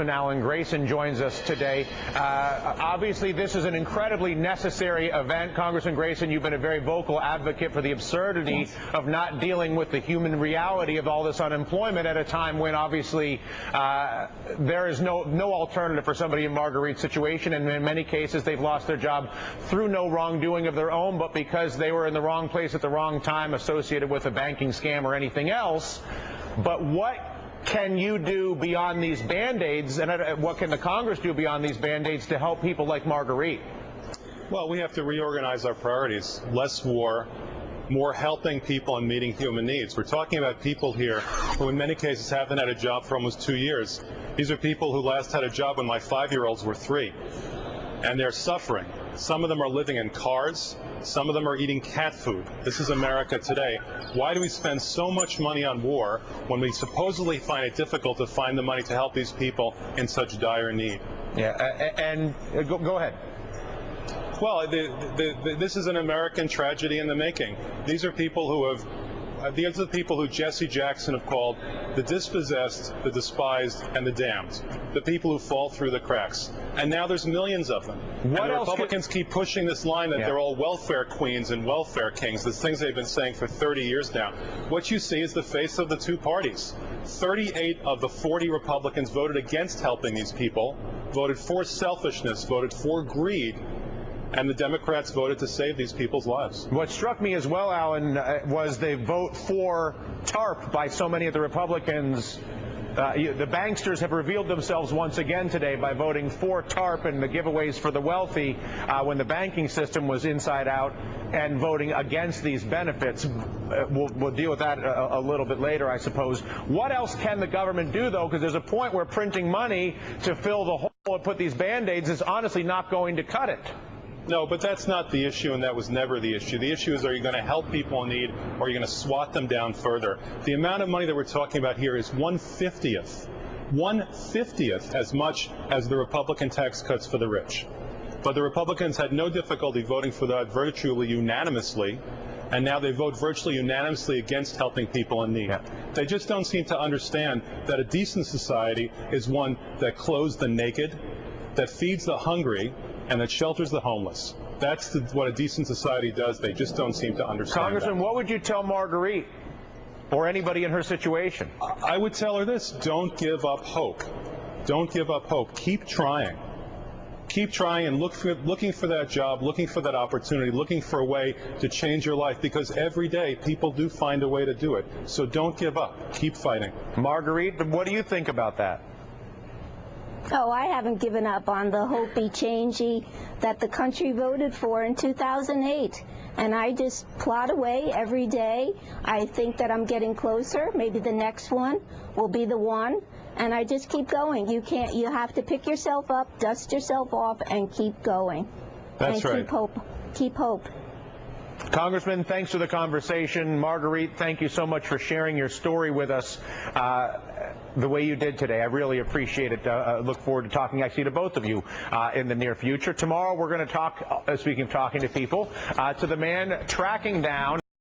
Alan Grayson joins us today. Obviously, this is an incredibly necessary event. Congressman Grayson, you've been a very vocal advocate for the absurdity of not dealing with the human reality of all this unemployment at a time when obviously there is no alternative for somebody in Marguerite's situation, and in many cases they've lost their job through no wrongdoing of their own, but because they were in the wrong place at the wrong time associated with a banking scam or anything else. But what can you do beyond these Band-Aids, and what can the Congress do beyond these Band-Aids to help people like Marguerite? Well, we have to reorganize our priorities. Less war, more helping people and meeting human needs. We're talking about people here who in many cases haven't had a job for almost 2 years. These are people who last had a job when my 5-year-olds were 3. And they're suffering. Some of them are living in cars. Some of them are eating cat food. This is America today. Why do we spend so much money on war when we supposedly find it difficult to find the money to help these people in such dire need? Yeah, and go ahead. Well, this is an American tragedy in the making. These are people who have these are the people who Jesse Jackson have called the dispossessed, the despised, and the damned. The people who fall through the cracks. And now there's millions of them. What and the else Republicans keep pushing this line that they're all welfare queens and welfare kings. These things they've been saying for 30 years now. What you see is the face of the two parties. 38 of the 40 Republicans voted against helping these people, voted for selfishness, voted for greed, and the Democrats voted to save these people's lives. What struck me as well, Alan, was the vote for TARP by so many of the Republicans. The banksters have revealed themselves once again today by voting for TARP and the giveaways for the wealthy when the banking system was inside out, and voting against these benefits. We'll deal with that a little bit later, I suppose. What else can the government do, though? Because there's a point where printing money to fill the hole and put these Band-Aids is honestly not going to cut it. No, but that's not the issue, and that was never the issue. The issue is, are you going to help people in need, or are you going to swat them down further? The amount of money that we're talking about here is 1/50th as much as the Republican tax cuts for the rich. But the Republicans had no difficulty voting for that virtually unanimously, and now they vote virtually unanimously against helping people in need. They just don't seem to understand that a decent society is one that clothes the naked, that feeds the hungry, and that shelters the homeless. That's what a decent society does. They just don't seem to understand. Congressman, what would you tell Marguerite or anybody in her situation? I would tell her this: don't give up hope. Don't give up hope. Keep trying. Keep trying and looking for that job, looking for that opportunity, looking for a way to change your life, because every day people do find a way to do it. So don't give up. Keep fighting. Marguerite, what do you think about that? Oh, I haven't given up on the hopey, changey that the country voted for in 2008. And I just plod away every day. I think that I'm getting closer. Maybe the next one will be the one. And I just keep going. You have to pick yourself up, dust yourself off, and keep going. That's right. Keep hope. Keep hope. Congressman, thanks for the conversation. Marguerite, thank you so much for sharing your story with us the way you did today. I really appreciate it. Look forward to talking actually to both of you in the near future. Tomorrow we're going to talk, speaking of talking to people, to the man tracking down